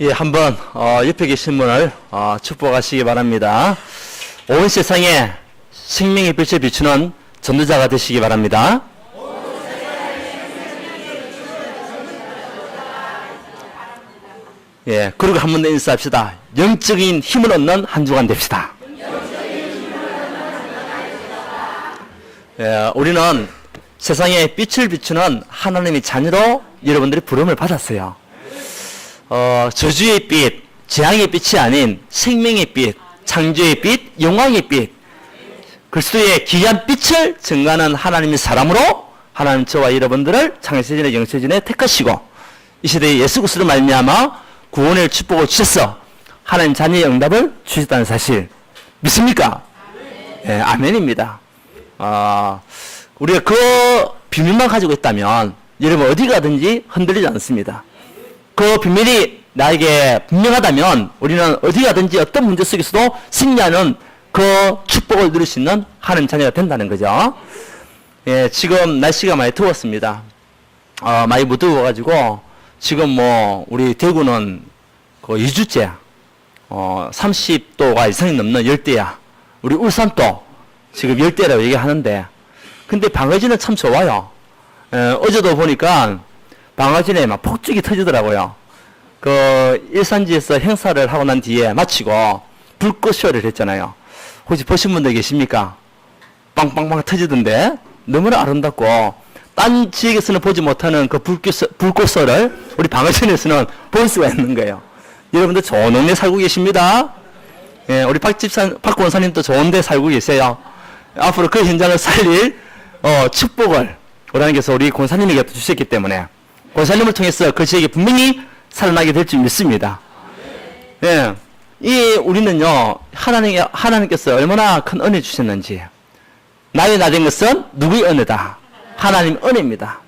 예, 한번 옆에 계신 분을 축복하시기 바랍니다. 온 세상에 생명의 빛을 비추는 전도자가 되시기 바랍니다. 예, 그리고 한 번 더 인사합시다. 영적인 힘을 얻는 한 주간 됩시다. 예, 우리는 세상에 빛을 비추는 하나님의 자녀로 여러분들이 부름을 받았어요. 저주의 빛, 재앙의 빛이 아닌 생명의 빛, 창조의 빛, 영광의 빛, 그리스도의 귀한 빛을 증가하는 하나님의 사람으로 하나님 저와 여러분들을 창세전에 영세전에 택하시고 이 시대에 예수 그리스도로 말미암아 구원의 축복을 주셔서 하나님 자녀의 응답을 주셨다는 사실 믿습니까? 네, 아멘입니다. 우리가 그 비밀만 가지고 있다면 여러분 어디 가든지 흔들리지 않습니다. 그 비밀이 나에게 분명하다면 우리는 어디 가든지 어떤 문제 속에서도 승리하는 그 축복을 누릴 수 있는 하나님 자녀가 된다는 거죠. 예, 지금 날씨가 많이 더웠습니다. 많이 무더워가지고 지금 뭐 우리 대구는 그 2주째 30도가 이상이 넘는 열대야. 우리 울산도 지금 열대라고 얘기하는데 근데 방어진은 참 좋아요. 어제도 보니까 방어진에 막 폭죽이 터지더라고요. 그 일산지에서 행사를 하고 난 뒤에 마치고 불꽃쇼를 했잖아요. 혹시 보신 분들 계십니까? 빵빵빵 터지던데 너무나 아름답고 딴 지역에서는 보지 못하는 그 불꽃쇼를 우리 방어진에서는 볼 수가 있는 거예요. 여러분들 좋은 동네 살고 계십니다. 예, 우리 박 권사님도 좋은 데 살고 계세요. 앞으로 그 현장을 살릴 축복을 하나님께서 우리 권사님에게 주셨기 때문에 권사님을 통해서 그 지역이 분명히 살아나게 될 줄 믿습니다. 예, 우리는요 하나님께서 얼마나 큰 은혜 주셨는지 나의 나된 것은 누구의 은혜다? 하나님 은혜입니다.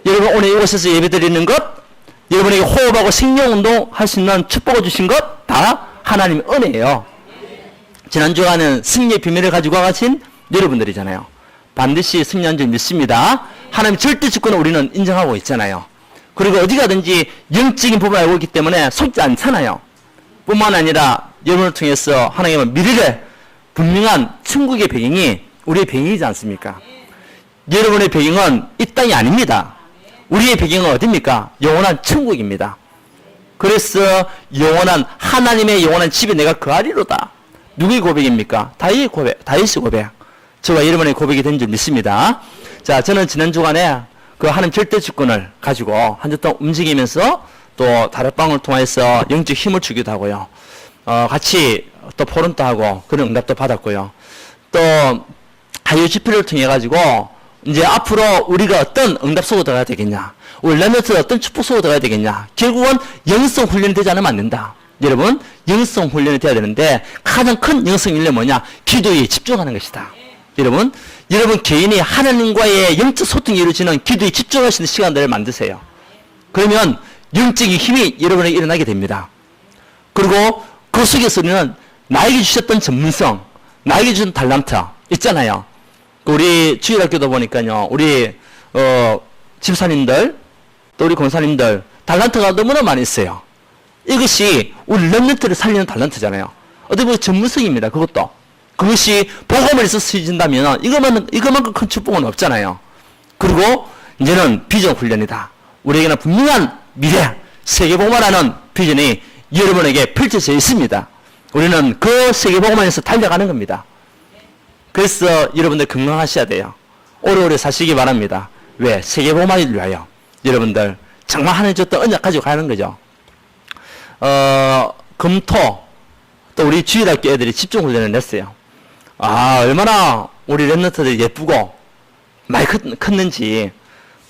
여러분 오늘 이곳에서 예배드리는 것 여러분에게 호흡하고 생명운동 할 수 있는 축복을 주신 것 다 하나님 은혜예요. 지난주간은 승리의 비밀을 가지고 가신 여러분들이잖아요. 반드시 승리한 줄 믿습니다. 하나님 절대 주권을 우리는 인정하고 있잖아요. 그리고 어디 가든지 영적인 부분을 알고 있기 때문에 속지 않잖아요. 뿐만 아니라 여러분을 통해서 하나님은 미래를 분명한 천국의 배경이 우리의 배경이지 않습니까? 여러분의 배경은 이 땅이 아닙니다. 우리의 배경은 어디입니까? 영원한 천국입니다. 그래서 영원한 하나님의 영원한 집에 내가 거하리로다. 누구의 고백입니까? 다윗의 고백. 저와 여러분의 고백이 된 줄 믿습니다. 자, 저는 지난 주간에 그 하나님 절대 주권을 가지고 한 주 동안 움직이면서 또 다락방을 통해서 영적 힘을 주기도 하고요. 같이 또 포럼도 하고 그런 응답도 받았고요. 또 하유 집회를 통해 가지고 이제 앞으로 우리가 어떤 응답 속으로 들어가야 되겠냐, 우리 렘넌트 어떤 축복 속으로 들어가야 되겠냐, 결국은 영성 훈련이 되지 않으면 안 된다. 여러분 영성 훈련이 돼야 되는데 가장 큰 영성 훈련이 뭐냐? 기도에 집중하는 것이다. 여러분 개인이 하나님과의 영적 소통이 이루어지는 기도에 집중할 수 있는 시간들을 만드세요. 그러면 영적인 힘이 여러분에게 일어나게 됩니다. 그리고 그 속에서 우리는 나에게 주셨던 전문성, 나에게 주신 달란트 있잖아요. 우리 주일학교도 보니까요, 우리 집사님들 또 우리 권사님들 달란트가 너무나 많이 있어요. 이것이 우리 렘넌트를 살리는 달란트잖아요. 어떻게 보면 전문성입니다. 그것이 복음을 해서 쓰여진다면 이것만큼 큰 축복은 없잖아요. 그리고 이제는 비전 훈련이다. 우리에게는 분명한 미래, 세계복음화라는 비전이 여러분에게 펼쳐져 있습니다. 우리는 그 세계복음화에서 달려가는 겁니다. 그래서 여러분들 건강하셔야 돼요. 오래오래 사시기 바랍니다. 왜? 세계복음화를 위하여 여러분들 정말 하나님 줬던 언약 가지고 가는 거죠. 금토 또 우리 주일학교 애들이 집중훈련을 냈어요. 얼마나 우리 렘넌트들이 예쁘고 많이 컸는지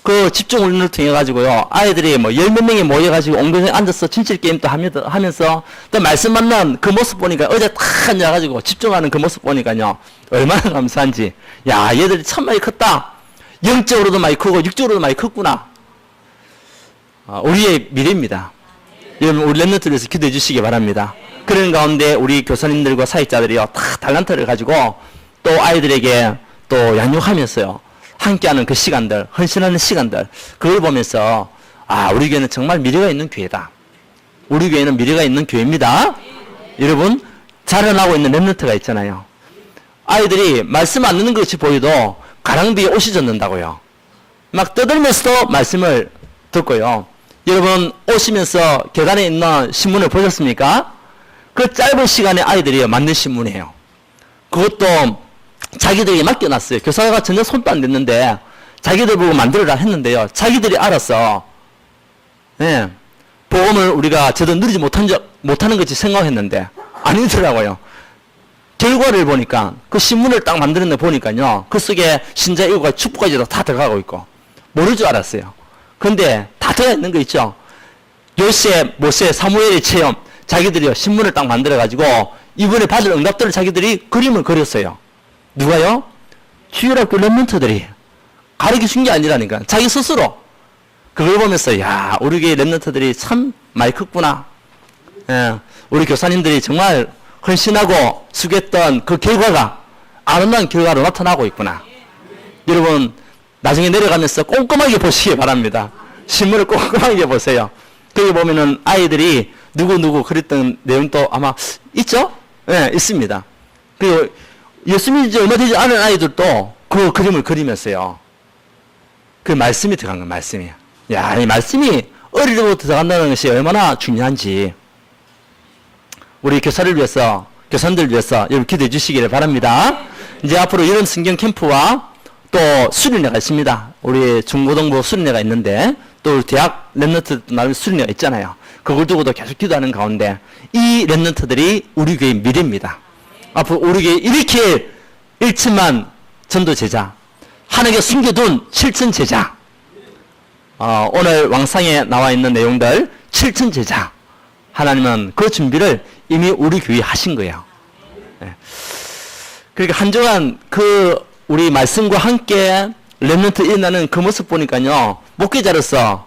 그 집중훈련을 통해 가지고요, 아이들이 뭐 10몇 명이 모여가지고 옹동에 앉아서 진실 게임도 하면서 또 말씀 만난 그 모습 보니까 어제 탁 앉아가지고 집중하는 그 모습 보니까요 얼마나 감사한지. 야, 얘들이 참 많이 컸다. 영적으로도 많이 크고 육적으로도 많이 컸구나. 우리의 미래입니다. 여러분 우리 렘넌트를 위해서 기도해 주시기 바랍니다. 그런 가운데 우리 교사님들과 사역자들이요 다 달란트를 가지고 또 아이들에게 또 양육하면서요 함께하는 그 시간들, 헌신하는 시간들, 그걸 보면서 우리 교회는 정말 미래가 있는 교회다. 우리 교회는 미래가 있는 교회입니다. 여러분, 자라나고 있는 렘넌트가 있잖아요. 아이들이 말씀 안 듣는 것이 보여도 가랑비에 옷이 젖는다고요. 막 떠들면서도 말씀을 듣고요. 여러분, 오시면서 계단에 있는 신문을 보셨습니까? 그 짧은 시간에 아이들이 만든 신문이에요. 그것도 자기들에게 맡겨놨어요. 교사가 전혀 손도 안 댔는데 자기들 보고 만들어라 했는데요. 자기들이 알았어. 예. 복음을 우리가 제대로 누리지 못하는 것이 생각했는데 아니더라고요. 결과를 보니까 그 신문을 딱 만들었는데 보니까요. 그 속에 신자 일과 축복까지도 다 들어가고 있고 모를 줄 알았어요. 근데 다 들어가 있는 거 있죠. 요셉, 모세, 사무엘의 체험 자기들이 신문을 딱 만들어가지고 이번에 받을 응답들을 자기들이 그림을 그렸어요. 누가요? 주일학교 렘넌트들이 가르쳐 준 게 아니라니까. 자기 스스로. 그걸 보면서 야, 우리 교회 렘넌트들이 참 많이 컸구나. 예, 우리 교사님들이 정말 헌신하고 수고했던 그 결과가 아름다운 결과로 나타나고 있구나. 여러분, 나중에 내려가면서 꼼꼼하게 보시기 바랍니다. 신문을 꼼꼼하게 보세요. 거기 보면은 아이들이 누구누구 그랬던 내용도 아마 있죠? 예, 있습니다. 그리고 예수님이 이제 얼마 되지 않은 아이들도 그 그림을 그리면서요. 그 말씀이 들어간 거예요, 말씀이. 야, 이 말씀이 어릴 때부터 들어간다는 것이 얼마나 중요한지. 우리 교사를 위해서, 교사님들을 위해서 여러분 기도해 주시기를 바랍니다. 이제 앞으로 이런 성경 캠프와 또 수련회가 있습니다. 우리 중고등부 수련회가 있는데 또 대학 렘넌트 나름 수련회가 있잖아요. 그걸 두고도 계속 기도하는 가운데 이 렘넌트들이 우리 교회의 미래입니다. 앞으로 우리 교회 일으킬 1천만 전도 제자, 하나님께 숨겨둔 7천 제자, 오늘 왕상에 나와 있는 내용들 7천 제자, 하나님은 그 준비를 이미 우리 교회에 하신 거예요. 네. 그러니까 한 주간 그 우리 말씀과 함께 렘넌트 일어나는 그 모습 보니까요, 목회자로서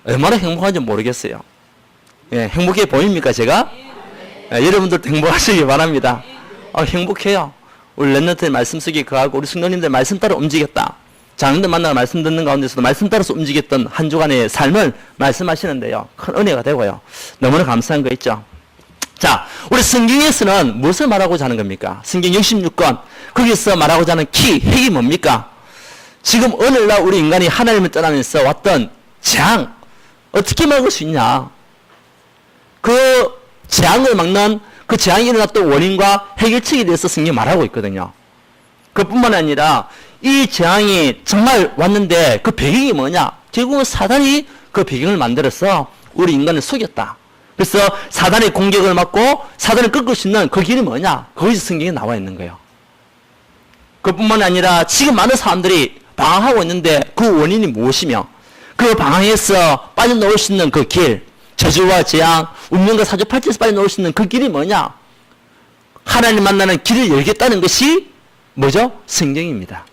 얼마나 행복한지 모르겠어요. 예, 행복해 보입니까, 제가? 예, 여러분들도 행복하시기 바랍니다. 행복해요. 우리 렘넌트의 말씀 속에 거하고 우리 성도님들 말씀 따라 움직였다. 장로들 만나서 말씀 듣는 가운데서도 말씀 따라서 움직였던 한 주간의 삶을 말씀하시는데요. 큰 은혜가 되고요. 너무나 감사한 거 있죠. 자, 우리 성경에서는 무엇을 말하고자 하는 겁니까? 성경 66권 거기서 말하고자 하는 핵이 뭡니까? 지금 오늘날 우리 인간이 하나님을 떠나면서 왔던 재앙 어떻게 막을 수 있냐? 그 재앙을 막는 그 재앙이 일어났던 원인과 해결책에 대해서 성경이 말하고 있거든요. 그뿐만 아니라 이 재앙이 정말 왔는데 그 배경이 뭐냐? 결국은 사단이 그 배경을 만들어서 우리 인간을 속였다. 그래서 사단의 공격을 막고 사단을 꺾을 수 있는 그 길이 뭐냐? 거기서 성경에 나와 있는 거예요. 그뿐만 아니라 지금 많은 사람들이 방황하고 있는데 그 원인이 무엇이며 그 방황에서 빠져나올 수 있는 그 길, 저주와 재앙, 운명과 사주팔찌에서 빠져나올 수 있는 그 길이 뭐냐? 하나님 만나는 길을 열겠다는 것이 뭐죠? 성경입니다.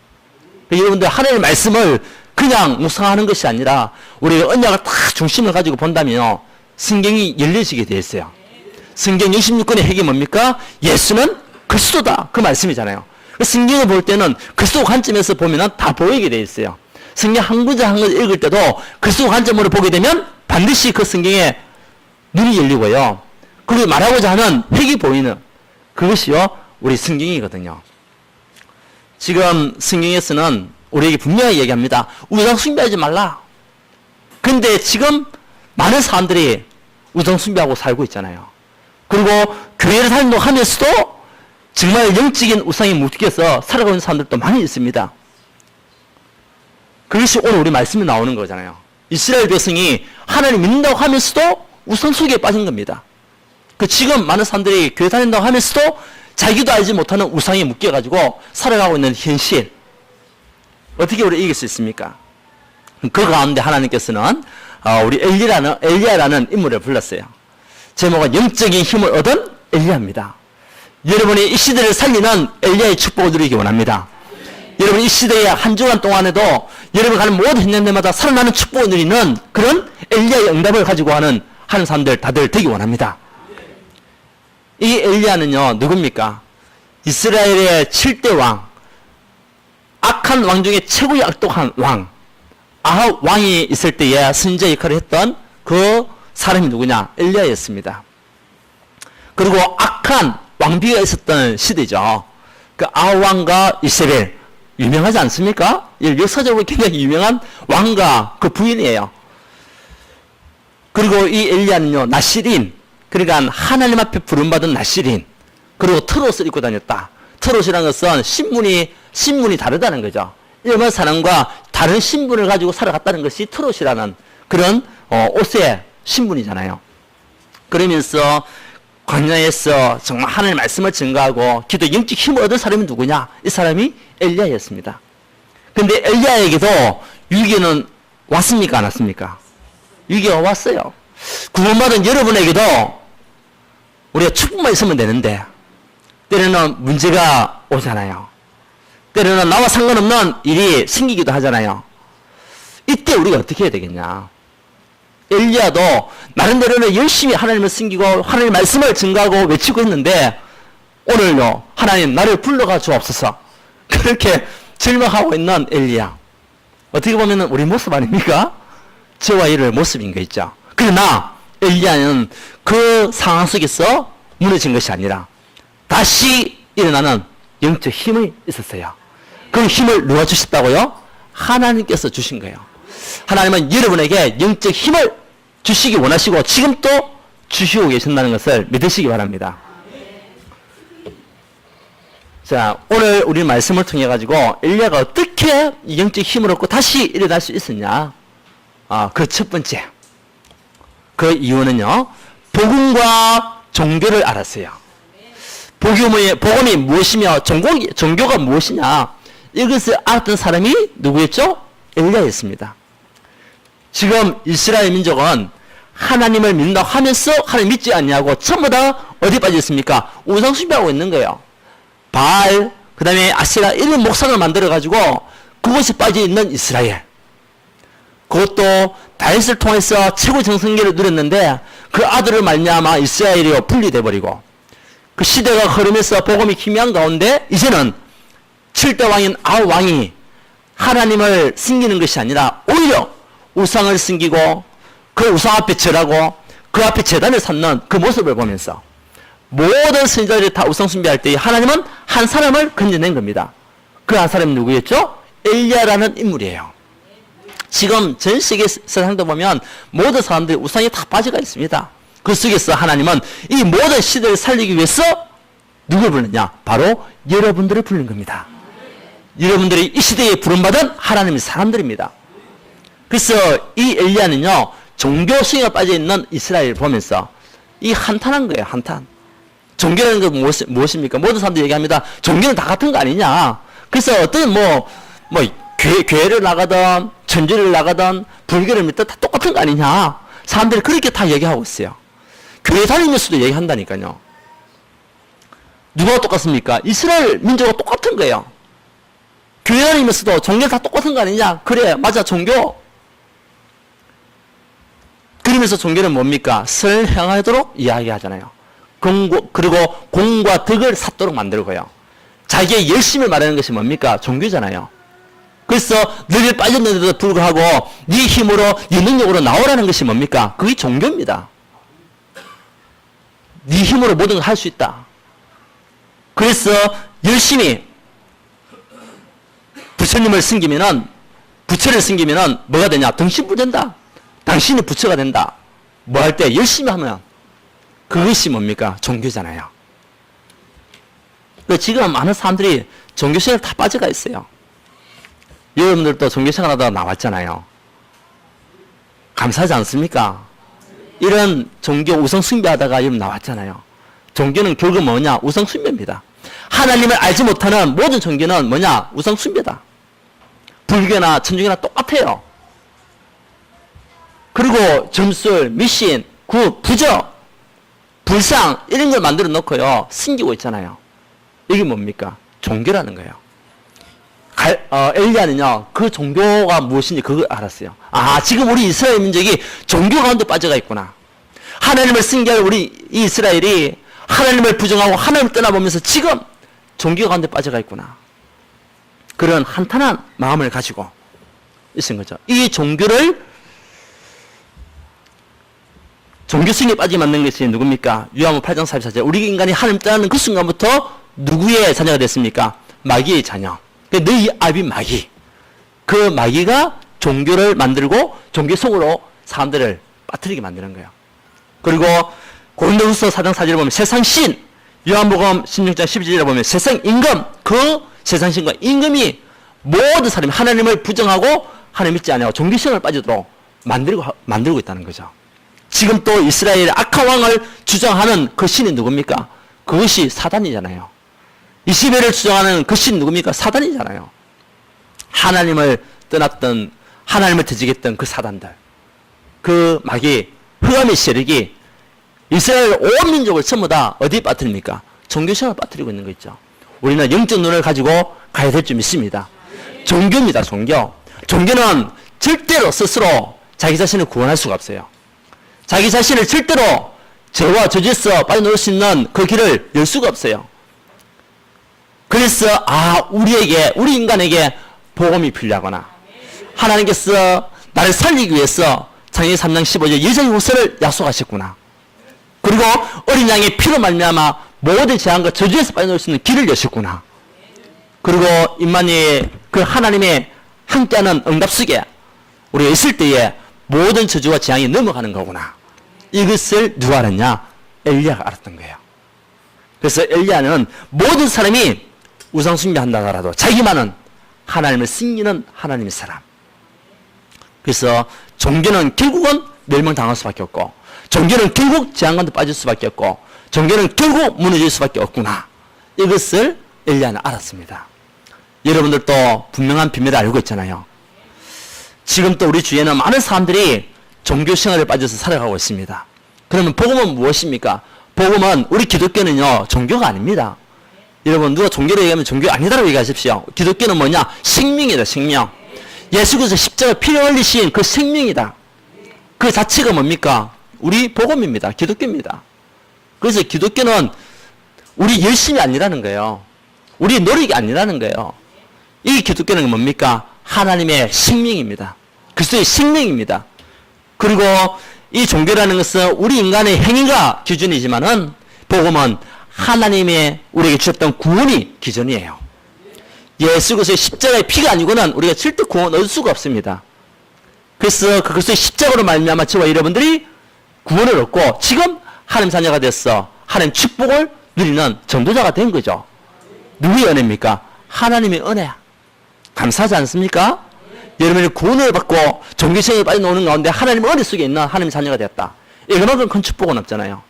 여러분들 하나님의 말씀을 그냥 묵상하는 것이 아니라 우리가 언약을 다 중심을 가지고 본다면 성경이 열려지게 되어 있어요. 성경 66권의 핵이 뭡니까? 예수는 그리스도다. 그 말씀이잖아요. 성경을 볼 때는 그리스도 관점에서 보면 다 보이게 되어 있어요. 성경 한 구절 한 구절 읽을 때도 그리스도 관점으로 보게 되면 반드시 그 성경에 눈이 열리고요. 그리고 말하고자 하는 핵이 보이는 그것이요 우리 성경이거든요. 지금 성경에서는 우리에게 분명히 얘기합니다. 우상 숭배하지 말라. 근데 지금 많은 사람들이 우상 숭배하고 살고 있잖아요. 그리고 교회를 사용하면서도 정말 영적인 우상에 묶여서 살아가고 있는 사람들도 많이 있습니다. 그것이 오늘 우리 말씀에 나오는 거잖아요. 이스라엘 백성이 하나님 믿는다고 하면서도 우상 속에 빠진 겁니다. 그 지금 많은 사람들이 교회 다닌다고 하면서도 자기도 알지 못하는 우상에 묶여가지고 살아가고 있는 현실. 어떻게 우리 이길 수 있습니까? 그 가운데 하나님께서는 우리 엘리야라는 인물을 불렀어요. 제목은 영적인 힘을 얻은 엘리야입니다. 여러분이 이 시대를 살리는 엘리야의 축복을 누리기 원합니다. 여러분 이 시대의 한 주간 동안에도 여러분 가는 모든 현장들마다 살아나는 축복을 누리는 그런 엘리야의 응답을 가지고 하는 사람들 다들 되기 원합니다. 이 엘리야는요 누굽니까? 이스라엘의 7대 왕, 악한 왕 중에 최고의 악독한 왕, 아합 왕이 있을 때에 선지자 역할을 했던 그 사람이 누구냐? 엘리야였습니다. 그리고 악한 왕비가 있었던 시대죠. 그 아합왕과 이세벨 유명하지 않습니까? 역사적으로 굉장히 유명한 왕과 그 부인이에요. 그리고 이 엘리야는요, 나시린, 그러니까 하나님 앞에 부름받은 나시린, 그리고 트롯을 입고 다녔다. 트롯이라는 것은 신분이 다르다는 거죠. 일반 사람과 다른 신분을 가지고 살아갔다는 것이 트롯이라는 그런 옷의 신분이잖아요. 그러면서 광야에서 정말 하나님의 말씀을 증거하고 기도 영적 힘을 얻은 사람이 누구냐? 이 사람이 엘리야였습니다. 근데 엘리야에게도 위기는 왔습니까? 안 왔습니까? 위기가 왔어요. 구원받은 여러분에게도 우리가 축복만 있으면 되는데 때로는 문제가 오잖아요. 때로는 나와 상관없는 일이 생기기도 하잖아요. 이때 우리가 어떻게 해야 되겠냐? 엘리야도 나름대로는 열심히 하나님을 섬기고 하나님의 말씀을 증거하고 외치고 있는데 오늘요, 하나님 나를 불러가 주옵소서, 그렇게 절망하고 있는 엘리야. 어떻게 보면 우리 모습 아닙니까? 저와 이를 모습인 거 있죠. 그러나 엘리야는 그 상황 속에서 무너진 것이 아니라 다시 일어나는 영적 힘이 있었어요. 그 힘을 누가 주셨다고요? 하나님께서 주신 거예요. 하나님은 여러분에게 영적 힘을 주시기 원하시고 지금 또 주시고 계신다는 것을 믿으시기 바랍니다. 자, 오늘 우리 말씀을 통해 가지고 엘리야가 어떻게 영적 힘을 얻고 다시 일어날 수 있었냐? 그 첫 번째, 그 이유는요, 복음과 종교를 알았어요. 복음이 무엇이며 종교가 무엇이냐? 이것을 알았던 사람이 누구였죠? 엘리야였습니다. 지금 이스라엘 민족은 하나님을 믿는다고 하면서 하나님 믿지 않냐고 전부 다 어디 빠져 있습니까? 우상 숭배하고 있는 거예요. 바알, 그 다음에 아세라, 이런 목상을 만들어가지고 그것에 빠져 있는 이스라엘. 그것도 다윗을 통해서 최고 정성기를 누렸는데 그 아들을 말미암아 이스라엘이 분리돼 버리고 그 시대가 흐르면서 복음이 희미한 가운데 이제는 7대 왕인 아합 왕이 하나님을 섬기는 것이 아니라 오히려 우상을 섬기고 그 우상 앞에 절하고 그 앞에 제단을 쌓는 그 모습을 보면서 모든 선지자들이 다 우상 숭배할 때 하나님은 한 사람을 건져낸 겁니다. 그 한 사람이 누구였죠? 엘리야라는 인물이에요. 지금 전 세계 세상도 보면 모든 사람들이 우상에 다 빠져가 있습니다. 그 속에서 하나님은 이 모든 시대를 살리기 위해서 누굴 부르느냐? 바로 여러분들을 부른 겁니다. 여러분들이 이 시대에 부름받은 하나님의 사람들입니다. 그래서 이 엘리야는요, 종교 수행에 빠져있는 이스라엘을 보면서 이 한탄한 거예요. 한탄. 종교라는 건 무엇입니까? 모든 사람들이 얘기합니다. 종교는 다 같은 거 아니냐. 그래서 어떤 교회를 나가든 천주를 나가든 불교를 믿든 다 똑같은 거 아니냐. 사람들이 그렇게 다 얘기하고 있어요. 교회 다니면서도 얘기한다니까요. 누가 똑같습니까? 이스라엘 민족과 똑같은 거예요. 교회 다니면서도 종교 다 똑같은 거 아니냐. 그래, 맞아, 종교. 그러면서 종교는 뭡니까? 설 행하도록 이야기하잖아요. 그리고 공과 덕을 샀도록 만들고요. 자기의 열심을 말하는 것이 뭡니까? 종교잖아요. 그래서 너를 빠졌는데도 불구하고 네 힘으로, 네 능력으로 나오라는 것이 뭡니까? 그게 종교입니다. 네 힘으로 모든 걸 할 수 있다. 그래서 열심히 부처님을 섬기면은, 부처를 섬기면은 뭐가 되냐? 등신부된다. 당신이 부처가 된다. 뭐 할 때 열심히 하면 그것이 뭡니까? 종교잖아요. 지금 많은 사람들이 종교생활 다 빠져가 있어요. 여러분들도 종교생활 하다가 나왔잖아요. 감사하지 않습니까? 이런 종교 우상 숭배하다가 여러분 나왔잖아요. 종교는 결국 뭐냐? 우상 숭배입니다. 하나님을 알지 못하는 모든 종교는 뭐냐? 우상 숭배다. 불교나 천주교나 똑같아요. 그리고 점술, 미신, 부적, 불상 이런 걸 만들어 놓고요. 숨기고 있잖아요. 이게 뭡니까? 종교라는 거예요. 엘리야는요, 그 종교가 무엇인지 그걸 알았어요. 지금 우리 이스라엘 민족이 종교 가운데 빠져가 있구나. 하나님을 섬기할 우리 이스라엘이 하나님을 부정하고 하나님을 떠나보면서 지금 종교 가운데 빠져가 있구나. 그런 한탄한 마음을 가지고 있은 거죠. 이 종교를 종교성에 빠지게 만든 것이 누굽니까? 요한복음 8장 44절. 우리 인간이 하나님 떠나는 그 순간부터 누구의 자녀가 됐습니까? 마귀의 자녀. 너희 아비 마귀. 그 마귀가 종교를 만들고 종교 속으로 사람들을 빠뜨리게 만드는 거예요. 그리고 고린도후서 4장 4절에 보면 세상 신, 요한복음 16장 12절에 보면 세상 임금, 그 세상 신과 임금이 모든 사람이 하나님을 부정하고 하나님 믿지 않고 종교성을 빠지도록 만들고 있다는 거죠. 지금 또 이스라엘의 악한 왕을 주장하는 그 신이 누굽니까? 그것이 사단이잖아요. 이시벨을 주장하는 그 신 누굽니까? 사단이잖아요. 하나님을 떠났던, 하나님을 대적했던 그 사단들, 그 마귀, 흑암의 세력이 이스라엘 온 민족을 전부 다 어디에 빠뜨립니까? 종교성을 빠뜨리고 있는 거 있죠. 우리는 영적 눈을 가지고 가야 될 줄 믿습니다. 종교입니다. 종교. 종교는 절대로 스스로 자기 자신을 구원할 수가 없어요. 자기 자신을 절대로 죄와 저주에서 빠져나올 수 있는 그 길을 열 수가 없어요. 그래서 우리 인간에게 복음이 필요하거나 하나님께서 나를 살리기 위해서 창세기 3장 15절 여자의 후손을 약속하셨구나. 그리고 어린 양의 피로 말미암아 모든 재앙과 저주에서 빠져나올 수 있는 길을 여셨구나. 그리고 임마누엘 그 하나님의 함께하는 응답 속에 우리가 있을 때에 모든 저주와 재앙이 넘어가는 거구나. 이것을 누가 알았냐? 엘리야가 알았던 거예요. 그래서 엘리야는 모든 사람이 우상 숭배한다 하더라도 자기만은 하나님을 섬기는 하나님의 사람. 그래서 종교는 결국은 멸망당할 수밖에 없고, 종교는 결국 재앙 가운데 빠질 수밖에 없고, 종교는 결국 무너질 수밖에 없구나. 이것을 엘리야는 알았습니다. 여러분들도 분명한 비밀을 알고 있잖아요. 지금 또 우리 주위에는 많은 사람들이 종교 생활에 빠져서 살아가고 있습니다. 그러면 복음은 무엇입니까? 복음은, 우리 기독교는요, 종교가 아닙니다. 여러분, 누가 종교를 얘기하면 종교 아니다라고 얘기하십시오. 기독교는 뭐냐? 생명이다, 생명. 예수께서 십자가 피를 흘리신 그 생명이다. 그 자체가 뭡니까? 우리 복음입니다. 기독교입니다. 그래서 기독교는 우리 열심이 아니라는 거예요. 우리 노력이 아니라는 거예요. 이 기독교는 뭡니까? 하나님의 생명입니다. 그리스도의 생명입니다. 그리고 이 종교라는 것은 우리 인간의 행위가 기준이지만은 복음은 하나님의 우리에게 주셨던 구원이 기준이에요. 예수 그리스도의 십자가의 피가 아니고는 우리가 절대 구원 얻을 수가 없습니다. 그래서 그 그리스도의 십자가로 말미암아 저와 여러분들이 구원을 얻고 지금 하나님 자녀가 됐어. 하나님 축복을 누리는 전도자가 된 거죠. 누구의 은혜입니까? 하나님의 은혜. 감사하지 않습니까? 여러분이 구원을 받고 종교생활에 빠져나오는 가운데 하나님의 은혜 속에 있는 하나님의 자녀가 되었다. 이거만큼 큰 축복은 없잖아요.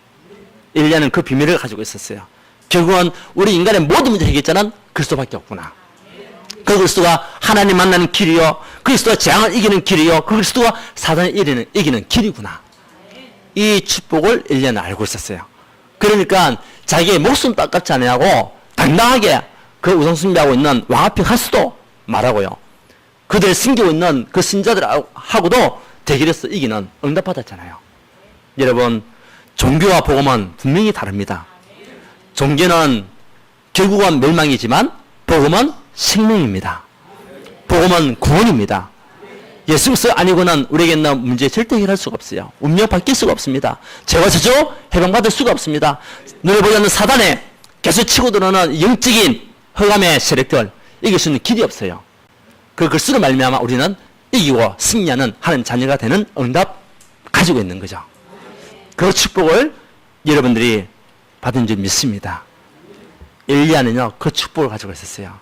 엘리야는 그 비밀을 가지고 있었어요. 결국은 우리 인간의 모든 문제 해결자는 그리스도밖에 없구나. 그 그리스도가 하나님 만나는 길이요, 그리스도가 재앙을 이기는 길이요, 그 그리스도가 사단을 이기는 길이구나. 이 축복을 엘리야는 알고 있었어요. 그러니까 자기의 목숨 닦았지 않냐고 당당하게 그 우상숭배하고 있는 왕 앞에 가서도 말하고요, 그들 숨기고 있는 그 신자들하고도 대결해서 이기는 응답받았잖아요. 여러분, 종교와 복음은 분명히 다릅니다. 종교는 결국은 멸망이지만 복음은 생명입니다. 복음은 구원입니다. 예수 그리스도 아니고는 우리에게 있는 문제 절대 해결할 수가 없어요. 운명 바뀔 수가 없습니다. 죄와 저주 해방받을 수가 없습니다. 눈에 보지 않는 사단에 계속 치고 들어오는 영적인 흑암의 세력들 이길 수 있는 길이 없어요. 그 글쓰로 말미암아 우리는 이기고 승리하는 하나님 자녀가 되는 응답 가지고 있는 거죠. 그 축복을 여러분들이 받은 줄 믿습니다. 엘리야는요, 그 축복을 가지고 있었어요.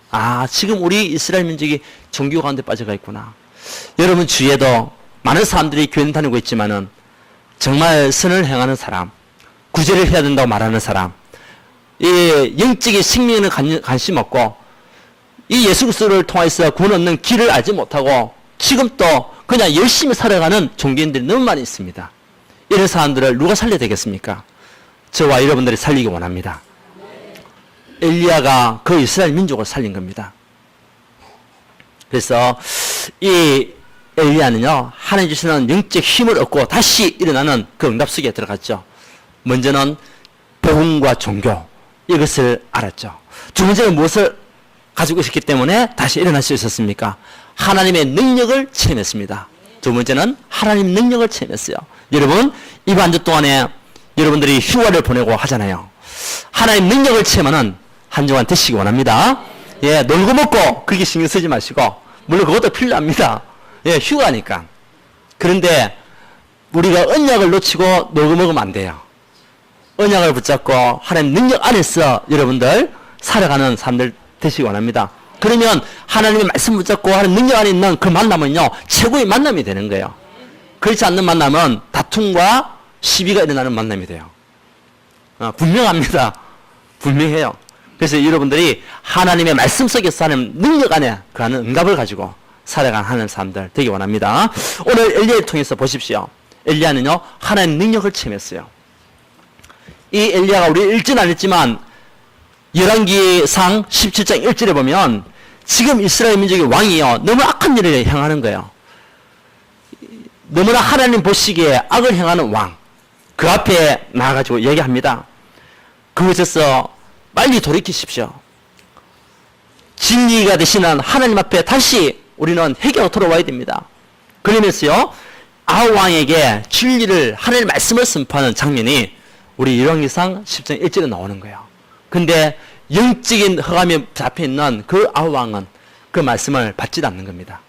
지금 우리 이스라엘 민족이 종교 가운데 빠져가 있구나. 여러분 주위에도 많은 사람들이 교회 다니고 있지만은 정말 선을 행하는 사람, 구제를 해야 된다고 말하는 사람, 이 영적인 생명에는 관심 없고 이 예수 그리스도를 통해서 구원 얻는 길을 알지 못하고 지금 또 그냥 열심히 살아가는 종교인들이 너무 많이 있습니다. 이런 사람들을 누가 살려야 되겠습니까? 저와 여러분들이 살리기 원합니다. 엘리야가 그 이스라엘 민족을 살린 겁니다. 그래서 이 엘리야는요, 하나님 주시는 영적 힘을 얻고 다시 일어나는 그 응답 속에 들어갔죠. 먼저는 복음과 종교, 이것을 알았죠. 두 번째는 무엇을 가지고 있었기 때문에 다시 일어날 수 있었습니까? 하나님의 능력을 체험했습니다. 두 번째는 하나님 능력을 체험했어요. 여러분, 이번 한 주 동안에 여러분들이 휴가를 보내고 하잖아요. 하나님 능력을 체험하는 한 주간 되시기 원합니다. 예, 놀고 먹고 그렇게 신경 쓰지 마시고, 물론 그것도 필요합니다. 예, 휴가니까. 그런데 우리가 언약을 놓치고 놀고 먹으면 안 돼요. 언약을 붙잡고 하나님 능력 안에서 여러분들 살아가는 사람들 되시기 원합니다. 그러면 하나님의 말씀 붙잡고 하나님 능력 안에 있는 그 만남은요, 최고의 만남이 되는 거예요. 그렇지 않는 만남은 다툼과 시비가 일어나는 만남이 돼요. 분명합니다. 분명해요. 그래서 여러분들이 하나님의 말씀 속에서 하는 능력 안에 그 하는 응답을 가지고 살아가는 사람들 되기 원합니다. 오늘 엘리야를 통해서 보십시오. 엘리야는요, 하나님의 능력을 체험했어요. 이 엘리야가 우리 읽진 않았지만 열왕기상 17장 1절에 보면 지금 이스라엘 민족의 왕이요, 너무 악한 일을 행하는 거예요. 너무나 하나님 보시기에 악을 행하는 왕, 그 앞에 나와가지고 얘기합니다. 그곳에서 빨리 돌이키십시오. 진리가 되시는 하나님 앞에 다시 우리는 회개하고 돌아와야 됩니다. 그러면서요, 아합 왕에게 진리를, 하나님의 말씀을 선포하는 장면이 우리 열왕기상 10장 1절에 나오는 거예요. 근데 영적인 허감에 잡혀있는 그 아합 왕은 그 말씀을 받지 않는 겁니다.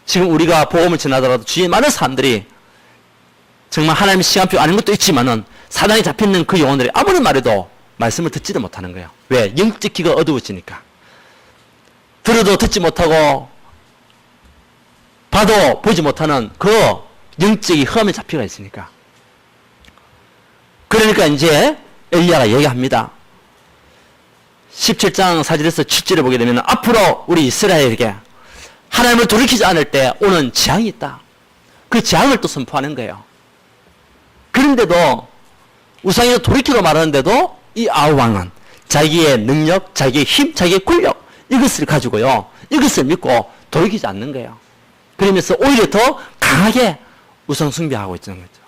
지금 우리가 복음을 전하더라도 주위에 많은 사람들이 정말 하나님의 시간표 아닌 것도 있지만은 사단에 잡혀있는 그 영혼들이 아무리 말해도 말씀을 듣지도 못하는 거예요. 왜? 영적 귀가 어두워지니까. 들어도 듣지 못하고 봐도 보지 못하는 그 영적인 험에 잡혀가 있으니까. 그러니까 이제 엘리야가 얘기합니다. 17장 4절에서 7절에 보게 되면 앞으로 우리 이스라엘에게 하나님을 돌이키지 않을 때 오는 재앙이 있다. 그 재앙을 또 선포하는 거예요. 그런데도 우상에서 돌이키고 말하는데도 이 아합 왕은 자기의 능력, 자기의 힘, 자기의 권력, 이것을 가지고요, 이것을 믿고 돌이키지 않는 거예요. 그러면서 오히려 더 강하게 우상 숭배하고 있는 거죠.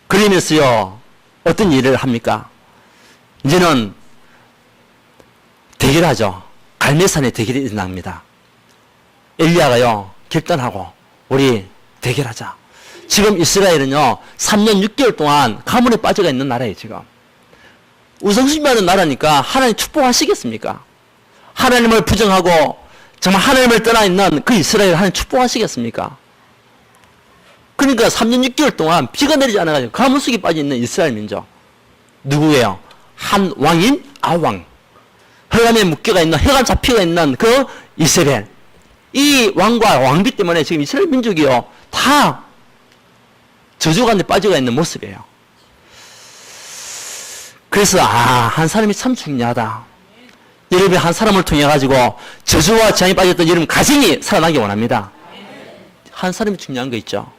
그러면서요, 어떤 일을 합니까? 이제는 대결하죠. 갈멜산에 대결이 일어납니다. 엘리야가요, 결단하고 우리 대결하자. 지금 이스라엘은요, 3년 6개월 동안 가문에 빠져가 있는 나라예요, 지금. 우상숭배하는 나라니까 하나님 축복하시겠습니까? 하나님을 부정하고 정말 하나님을 떠나 있는 그 이스라엘 하나님 축복하시겠습니까? 그러니까 3년 6개월 동안 비가 내리지 않아가지고 가문 속에 빠져 있는 이스라엘 민족. 누구예요? 한 왕인 아합 왕. 흑암에 묶여가 있는, 흑암 잡혀가 있는 그 이스라엘. 이 왕과 왕비 때문에 지금 이스라엘 민족이요, 다 저주가운데 빠져가 있는 모습이에요. 그래서 한 사람이 참 중요하다. 여러분이 한 사람을 통해 가지고 저주와 재앙에 빠졌던 여러분 가정이 살아나기 원합니다. 한 사람이 중요한 거 있죠.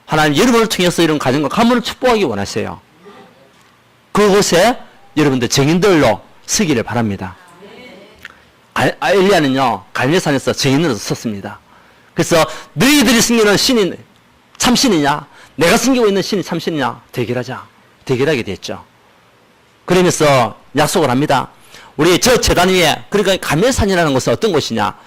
하나님 여러분을 통해서 이런 가정과 가문을 축복하기 원하세요. 그곳에 여러분들 증인들로 서기를 바랍니다. 엘리야는요, 갈멜산에서 증인으로 섰습니다. 그래서 너희들이 섬기는 신이 참신이냐, 내가 섬기고 있는 신이 참신이냐, 대결하자. 대결하게 됐죠. 그러면서 약속을 합니다. 우리 저 제단 위에, 그러니까 갈멜산이라는 곳은 어떤 곳이냐,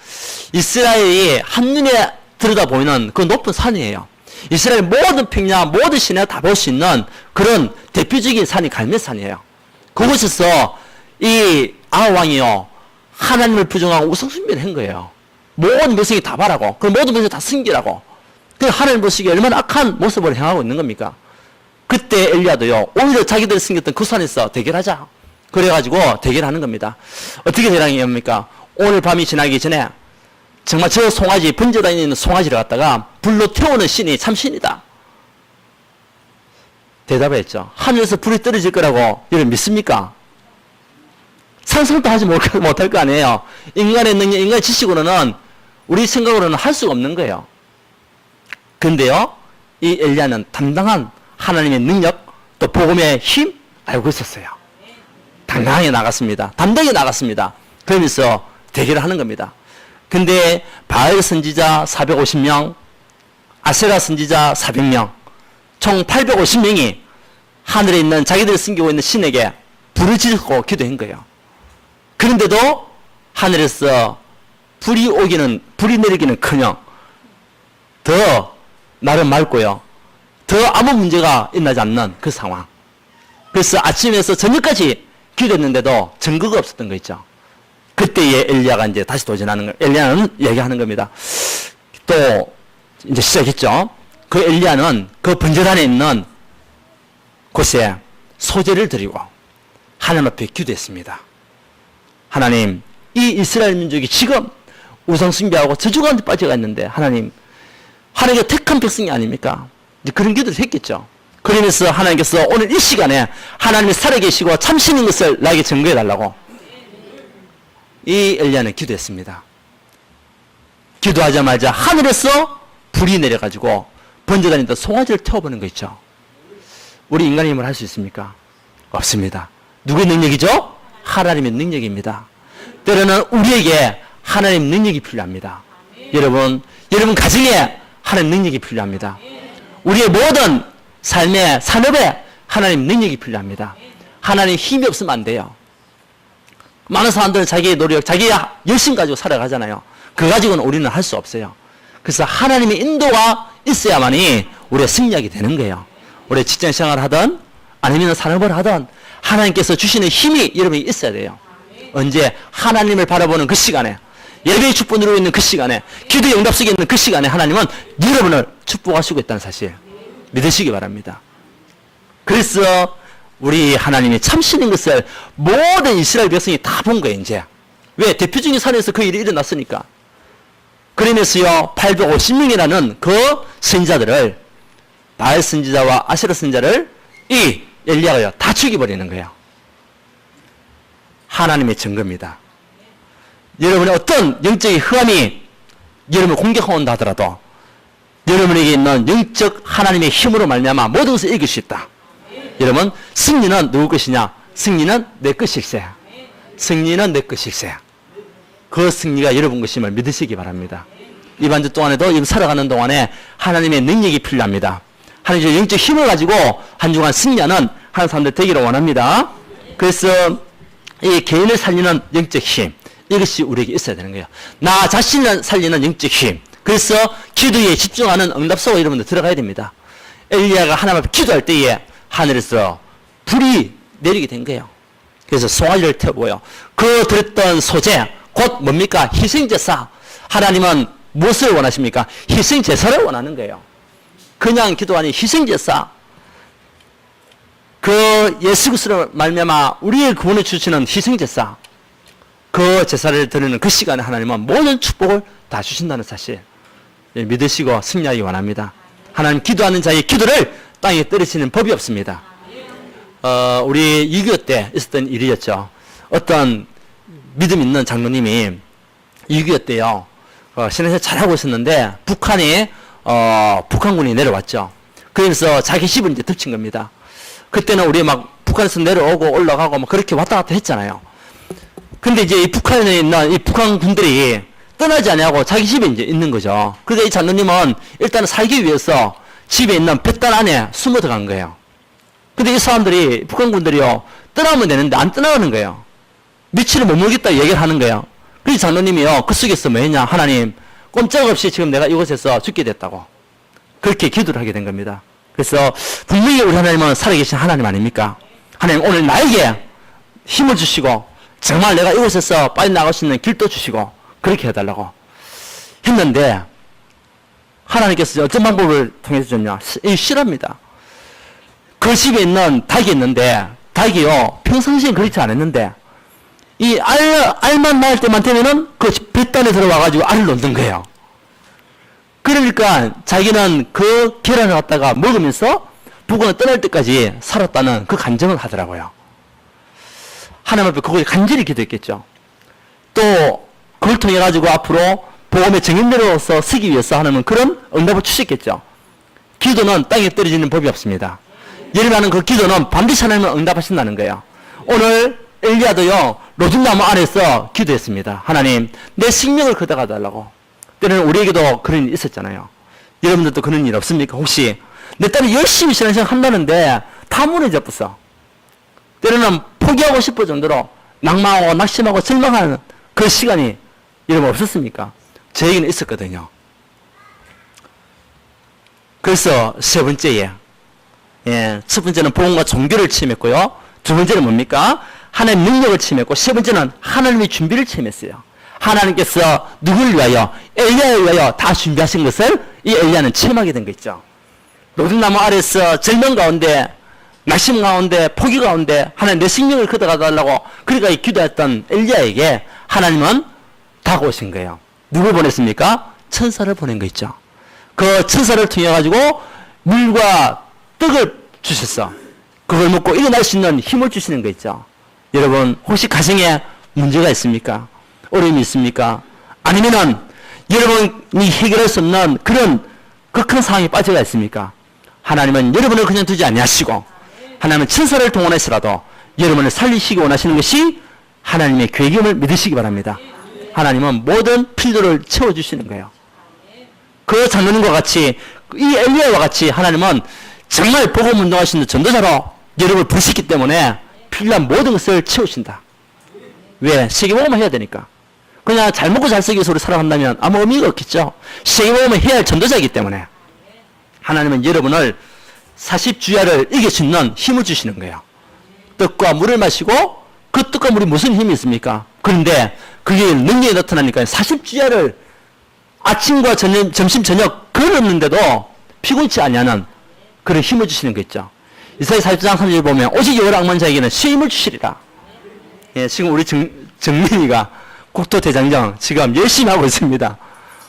이스라엘이 한눈에 들여다보이는 그 높은 산이에요. 이스라엘 모든 평야, 모든 시내 다 볼 수 있는 그런 대표적인 산이 갈멜산이에요. 그곳에서 이 아합 왕이요, 하나님을 부정하고 우상숭배를 한 거예요. 모든 백성이 다 바라고, 그 모든 백성이 다 숨기라고. 그 하나님 보시기에 얼마나 악한 모습을 행하고 있는 겁니까? 그때 엘리야도요, 오히려 자기들이 숨겼던 그 산에서 대결하자. 그래가지고 대결하는 겁니다. 어떻게 대결합니까? 오늘 밤이 지나기 전에 정말 저 송아지, 번져다니는 송아지를 갖다가 불로 태우는 신이 참 신이다. 대답을 했죠. 하늘에서 불이 떨어질 거라고 여러분 믿습니까? 상상도 하지 못할 거 아니에요. 인간의 능력, 인간의 지식으로는, 우리 생각으로는 할 수가 없는 거예요. 근데요, 이 엘리야는 담당한 하나님의 능력, 또 복음의 힘 알고 있었어요. 당당하게 나갔습니다. 담대하게 나갔습니다. 그러면서 대결을 하는 겁니다. 근데 바알 선지자 450명, 아세라 선지자 400명, 총 850명이 하늘에 있는 자기들이 숨기고 있는 신에게 불을 지르고 기도한 거예요. 그런데도 하늘에서 불이 내리기는 커녕 더 나를 맑고요. 더 아무 문제가 일어나지 않는 그 상황. 그래서 아침에서 저녁까지 기도했는데도 증거가 없었던 거 있죠. 그때에 엘리야가 이제 다시 도전하는 거, 엘리야는 얘기하는 겁니다. 또 이제 시작했죠. 그 엘리야는 그 번제단에 있는 곳에 소제를 드리고 하나님 앞에 기도했습니다. 하나님, 이 이스라엘 민족이 지금 우상숭배하고 저주 가운데 빠져가 있는데 하나님의 택한 백성이 아닙니까? 이제 그런 기도를 했겠죠. 그러면서 하나님께서 오늘 이 시간에 하나님이 살아계시고 참신인 것을 나에게 증거해 달라고 이 엘리야는 기도했습니다. 기도하자마자 하늘에서 불이 내려가지고 번제단에다 송아지를 태워보는 거 있죠. 우리 인간의 힘을 할 수 있습니까? 없습니다. 누구의 능력이죠? 하나님의 능력입니다. 때로는 우리에게 하나님 능력이 필요합니다. 여러분 가정에 하나님 능력이 필요합니다. 우리의 모든 삶의 산업에 하나님 능력이 필요합니다. 하나님 힘이 없으면 안 돼요. 많은 사람들은 자기의 노력, 자기의 열심 가지고 살아가잖아요. 그거 가지고는 우리는 할 수 없어요. 그래서 하나님의 인도가 있어야만이 우리의 승리하게 되는 거예요. 우리 직장 생활을 하든 아니면 산업을 하든 하나님께서 주시는 힘이 여러분이 있어야 돼요. 언제? 하나님을 바라보는 그 시간에, 예배의 축복 누리고 있는 그 시간에, 기도의 응답 속에 있는 그 시간에 하나님은 여러분을 축복하시고 있다는 사실 믿으시기 바랍니다. 그래서 우리 하나님이 참신인 것을 모든 이스라엘 백성이 다 본 거예요. 이제 왜? 대표적인 산에서 그 일이 일어났으니까. 그러면서요 850명이라는 그 선지자들을, 바알 선지자와 아세라 선지자를 이 엘리야가요 다 죽여버리는 거예요. 하나님의 증거입니다. 여러분의 어떤 영적인 흑암이 여러분을 공격한다 하더라도 여러분에게 있는 영적 하나님의 힘으로 말미암아 모든 것을 이길 수 있다. 여러분, 승리는 누구 것이냐? 승리는 내 것일세. 승리는 내 것일세. 그 승리가 여러분 것임을 믿으시기 바랍니다. 이번 주 동안에도 살아가는 동안에 하나님의 능력이 필요합니다. 하나님의 영적 힘을 가지고 한 주간 승리하는 하나님 사람들 되기를 원합니다. 그래서 이 개인을 살리는 영적 힘, 이것이 우리에게 있어야 되는 거예요. 나 자신을 살리는 영적 힘. 그래서 기도에 집중하는 응답 속에 여러분들 들어가야 됩니다. 엘리야가 하나님 앞에 기도할 때에 하늘에서 불이 내리게 된 거예요. 그래서 송아지를 태우고요. 그 드렸던 소재, 곧 뭡니까? 희생제사. 하나님은 무엇을 원하십니까? 희생제사를 원하는 거예요. 그냥 기도가 아닌 희생제사. 그 예수 그리스도로 말미암아 우리의 구원을 주시는 희생제사. 그 제사를 드리는 그 시간에 하나님은 모든 축복을 다 주신다는 사실 믿으시고 승리하기 원합니다. 하나님 기도하는 자의 기도를 땅에 떨어지는 법이 없습니다. 우리 6.25 때 있었던 일이었죠. 어떤 믿음 있는 장로님이 6.25 때요 신앙생활 잘하고 있었는데 북한군이 내려왔죠. 그래서 자기 집을 이제 덮친 겁니다. 그때는 우리 막 북한에서 내려오고 올라가고 막 그렇게 왔다 갔다 했잖아요. 근데 이제 이 북한에 있는 이 북한 군들이 떠나지 않냐고 자기 집에 이제 있는 거죠. 그래서 이 장로님은 일단 살기 위해서 집에 있는 뱃단 안에 숨어 들어간 거예요. 근데 이 사람들이, 북한 군들이요, 떠나면 되는데 안 떠나가는 거예요. 며칠을 못 먹겠다 얘기를 하는 거예요. 그래서 장로님이요, 그 속에서 뭐 했냐, 하나님, 꼼짝없이 지금 내가 이곳에서 죽게 됐다고. 그렇게 기도를 하게 된 겁니다. 그래서 분명히 우리 하나님은 살아계신 하나님 아닙니까? 하나님 오늘 나에게 힘을 주시고, 정말 내가 이곳에서 빠져나갈 수 있는 길도 주시고, 그렇게 해달라고 했는데, 하나님께서 어떤 방법을 통해서 줬냐? 실합니다. 그 집에 있는 닭이 있는데, 닭이요, 평상시엔 그렇지 않았는데, 이 알만 낳을 때만 되면은 그 뱃단에 들어와가지고 알을 놓는 거예요. 그러니까 자기는 그 계란을 갖다가 먹으면서 북한을 떠날 때까지 살았다는 그 간증을 하더라고요. 하나님 앞에 그걸 간절히 기도했겠죠. 또 그걸 통해 가지고 앞으로 복음의 증인으로서 서기 위해서 하나님은 그런 응답을 주셨겠죠. 기도는 땅에 떨어지는 법이 없습니다. 여러분은 그 기도는 반드시 하나님은 응답하신다는 거예요. 오늘 엘리야도요 로중나무 안에서 기도했습니다. 하나님 내 생명을 걷어가 달라고. 때로는 우리에게도 그런 일이 있었잖아요. 여러분들도 그런 일 없습니까? 혹시 내 딸이 열심히 신앙생활 한다는데 다 무너져 버렸어. 때로는 포기하고 싶을 정도로 낭망하고 낙심하고 절망하는 그 시간이 여러분 없었습니까? 저에게는 있었거든요. 그래서 세 번째에, 첫 번째는 복음과 종교를 체험했고요. 두 번째는 뭡니까? 하나님의 능력을 체험했고, 세 번째는 하나님의 준비를 체험했어요. 하나님께서 누구를 위하여? 엘리야를 위하여 다 준비하신 것을 이 엘리야는 체험하게 된 거 있죠. 로든나무 아래서 절명 가운데, 낙심 가운데, 포기 가운데 하나님 내 생명을 걷어가 달라고 그러니까 기도했던 엘리야에게 하나님은 다가오신 거예요. 누굴 보냈습니까? 천사를 보낸 거 있죠. 그 천사를 통해 가지고 물과 떡을 주셨어. 그걸 먹고 일어날 수 있는 힘을 주시는 거 있죠. 여러분 혹시 가정에 문제가 있습니까? 어려움이 있습니까? 아니면은 여러분이 해결할 수 없는 그런 극한 상황에 빠져가 있습니까? 하나님은 여러분을 그냥 두지 아니하시고 하나님은 천사를 동원해서라도 여러분을 살리시기 원하시는 것이 하나님의 계획임을 믿으시기 바랍니다. 하나님은 모든 필요를 채워주시는 거예요. 그 장로님과 같이 이 엘리야와 같이 하나님은 정말 복음 운동하시는 전도자로 여러분을 부르셨기 때문에 필요한 모든 것을 채우신다. 왜? 세계복음을 해야 되니까. 그냥 잘 먹고 잘 살기 위해서 살아간다면 아무 의미가 없겠죠. 세계복음을 해야 할 전도자이기 때문에 하나님은 여러분을 40주야를 이길 수 있는 힘을 주시는 거예요. 떡과 물을 마시고 그 떡과 물이 무슨 힘이 있습니까? 그런데 그게 능력이 나타나니까 40주야를 아침과 점심 저녁 걸었는데도 피곤치 아니하는 그런 힘을 주시는 거 있죠. 이사야 40장 3절 보면 오직 여호와 악만자에게는 쇠임을 주시리라. 예, 지금 우리 정민이가 국토대장정 지금 열심히 하고 있습니다.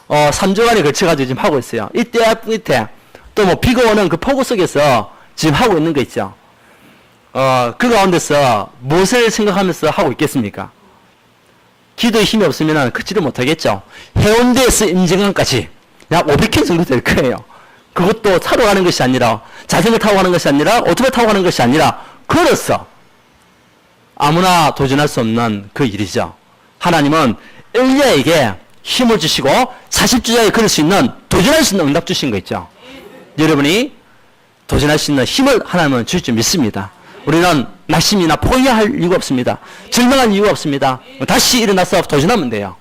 3주간에 걸쳐가지고 지금 하고 있어요. 이때 밑에 또 뭐 비가 오는 그 폭우 속에서 지금 하고 있는 거 있죠. 그 가운데서 무엇을 생각하면서 하고 있겠습니까? 기도에 힘이 없으면 걷지를 못하겠죠. 해운대에서 임진강까지 약 500km 정도 될 거예요. 그것도 차로 가는 것이 아니라 자전거 타고 가는 것이 아니라 오토바이 타고 가는 것이 아니라 걸어서 아무나 도전할 수 없는 그 일이죠. 하나님은 엘리야에게 힘을 주시고 40주야에 걸을 수 있는 도전할 수 있는 응답 주신 거 있죠. 여러분이 도전할 수 있는 힘을 하나님은 주실 줄 믿습니다. 우리는 낙심이나 포기할 이유가 없습니다. 절망할 이유가 없습니다. 다시 일어나서 도전하면 돼요.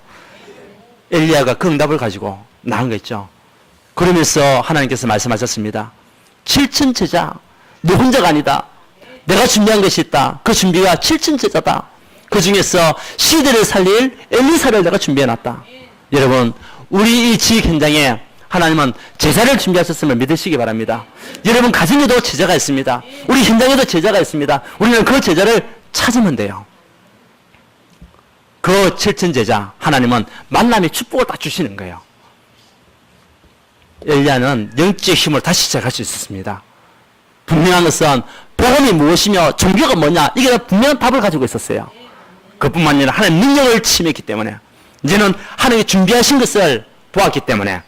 엘리야가 그 응답을 가지고 나온 거 있죠. 그러면서 하나님께서 말씀하셨습니다. 7천 제자, 너 혼자가 아니다. 내가 준비한 것이 있다. 그 준비가 7천 제자다. 그 중에서 시대를 살릴 엘리사를 내가 준비해놨다. 여러분, 우리 이 지역 현장에 하나님은 제자를 준비하셨음을 믿으시기 바랍니다. 여러분 가정에도 제자가 있습니다. 우리 현장에도 제자가 있습니다. 우리는 그 제자를 찾으면 돼요. 그 7천 제자 하나님은 만남의 축복을 딱 주시는 거예요. 엘리야는 영적 힘을 다시 시작할 수 있었습니다. 분명한 것은 복음이 무엇이며 종교가 뭐냐 이게 분명한 답을 가지고 있었어요. 그뿐만 아니라 하나님의 능력을 침했기 때문에 이제는 하나님이 준비하신 것을 보았기 때문에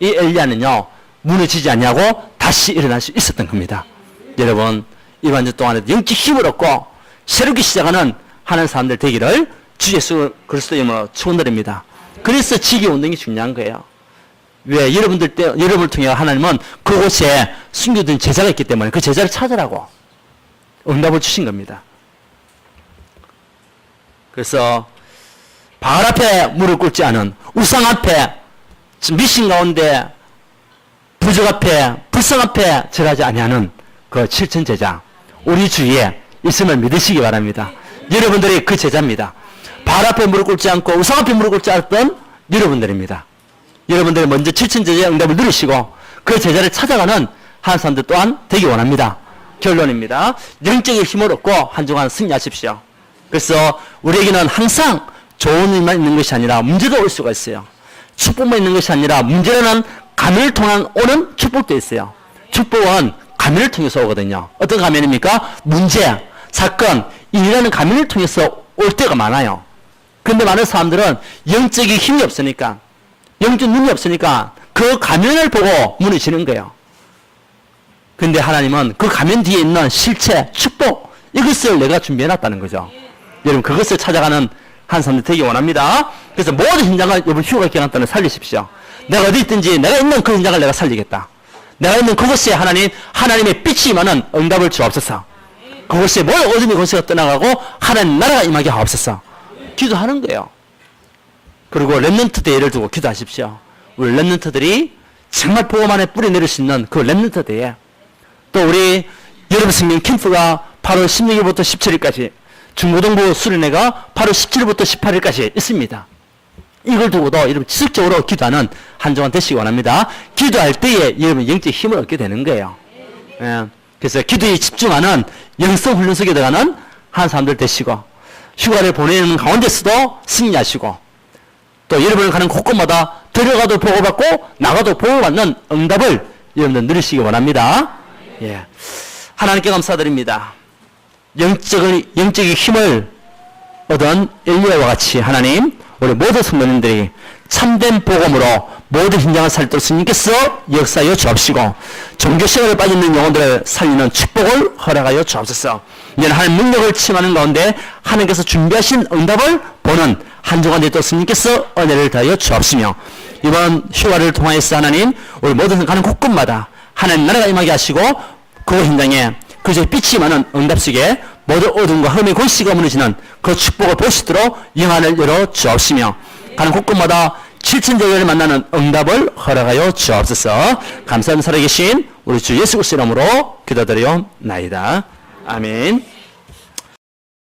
이 엘리야는요 무너지지 아니하고 다시 일어날 수 있었던 겁니다. 여러분 이번 한 주 동안에도 영적 힘을 얻고 새롭게 시작하는 하는 사람들 되기를 주 예수 그리스도 이름으로 축원드립니다. 그래서 지기 운동이 중요한 거예요. 왜? 여러분을 통해 하나님은 그곳에 숨겨둔 제자가 있기 때문에 그 제자를 찾으라고 응답을 주신 겁니다. 그래서 바알 앞에 무릎 꿇지 않은 우상 앞에 미신 가운데 부적 앞에 불성 앞에 절하지 아니하는 그 7천 제자 우리 주위에 있음을 믿으시기 바랍니다. 여러분들이 그 제자입니다. 바알 앞에 무릎 꿇지 않고 우상 앞에 무릎 꿇지 않았던 여러분들입니다. 여러분들이 먼저 7천 제자의 응답을 누리시고 그 제자를 찾아가는 한 사람들 또한 되기 원합니다. 결론입니다. 영적인 힘을 얻고 한 주간 승리하십시오. 그래서 우리에게는 항상 좋은 일만 있는 것이 아니라 문제가 올 수가 있어요. 축복만 있는 것이 아니라 문제는 가면을 통한 오는 축복도 있어요. 축복은 가면을 통해서 오거든요. 어떤 가면입니까? 문제, 사건, 일이라는 가면을 통해서 올 때가 많아요. 그런데 많은 사람들은 영적인 힘이 없으니까 영적 눈이 없으니까 그 가면을 보고 무너지는 거예요. 그런데 하나님은 그 가면 뒤에 있는 실체, 축복 이것을 내가 준비해놨다는 거죠. 여러분 그것을 찾아가는 한 사람들 되기 원합니다. 그래서 모든 현장을 여러분 휴가 기간단을 살리십시오. 내가 어디 있든지 내가 있는 그 현장을 내가 살리겠다. 내가 있는 그곳에 하나님의 빛이 임하는 응답을 주옵소서. 그곳에 모든 어둠의 권세가 떠나가고 하나님 나라가 임하게 하옵소서. 기도하는 거예요. 그리고 렘넌트 대회를 두고 기도하십시오. 우리 렘넌트들이 정말 복음안에 뿌리 내릴 수 있는 그 렘넌트 대회. 또 우리 여러분 성경 캠프가 8월 16일부터 17일까지, 중고등부 수련회가 8월 17일부터 18일까지 있습니다. 이걸 두고도 여러분 지속적으로 기도하는 한 주간 되시기 원합니다. 기도할 때에 여러분 영적 힘을 얻게 되는 거예요. 예. 그래서 기도에 집중하는 영성 훈련 속에 들어가는 한 사람들 되시고, 휴가를 보내는 가운데서도 승리하시고, 또 여러분을 가는 곳곳마다 들어가도 보고받고 나가도 보고받는 응답을 여러분들 누리시기 원합니다. 예. 하나님께 감사드립니다. 영적인 힘을 얻은 엘리야와 같이 하나님, 우리 모든 성도님들이 참된 복음으로 모든 현장을 살도록 주님께서 역사하여 주옵시고, 종교시험에 빠져있는 영혼들을 살리는 축복을 허락하여 주옵소서. 이제 하나님 능력을 침하는 가운데 하나님께서 준비하신 응답을 보는 한 주간 되도록 주님께서 은혜를 다하여 주옵시며, 이번 휴가를 통하여서 하나님, 우리 모든 가는 곳곳마다 하나님 나라가 임하게 하시고, 그 현장에 그저 빛이 많은 응답 속에 모든 어둠과 흠의 권시가 무너지는 그 축복을 볼 수 있도록 영안을 열어 주옵시며, 가는 곳곳마다 실천적을 만나는 응답을 허락하여 주옵소서. 감사한 살아계신 우리 주 예수 그리스도 이름으로 기도드리옵나이다. 아멘.